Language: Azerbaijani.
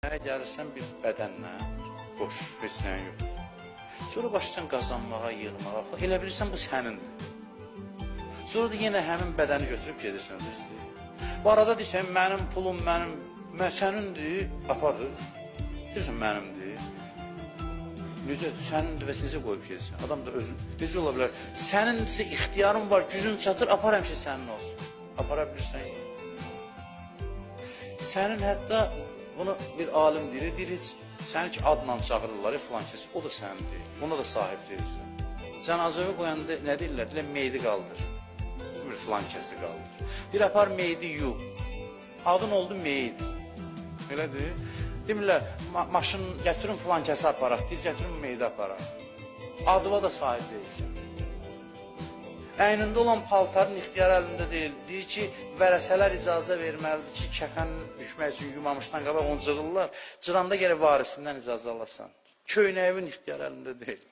Mənə gəlirsən bir bədənlə, boş, heç nəyin yox. Sonra başlayırsan qazanmağa, yığmağa, elə bilirsən bu sənindir. Sonra da yenə həmin bədəni götürüb gedirsən özü. Bu arada deyirsən, mənim pulum, sənindir, aparır. Deyirsən, mənimdir. Necə, sənindir və necə qoyub gedirsən? Adam da özün, necə ola bilər? Sənindirsə ixtiyarın var, gücün çatır, apar həmişə sənin olsun. Apara bilirsən. Sənin hətta, bunu bir alim deyir, heç səni ki adla çağırırlar, filan kəs, o da sənindir. Buna da sahib deyirsən. Cənazəyə qoyanda nə deyirlər? Deyirlər, meydi qaldır. Bir filan kəsi qaldır. Bir apar meydi yu. Adın oldu meyid. Elədir. Demirlər, maşın gətirin filan kəsi aparaq, deyir, gətirin meydi aparaq. Adıva da sahib deyilsən. Əynində olan paltarın ixtiyar əlində deyil. Deyir ki, vərəsələr icazə verməlidir ki, kəfən düşmək üçün yumamışdan qabaq onu cırırlar. Cıranda gərək varisindən icazə alasan. Köynəyin ixtiyar əlində deyil.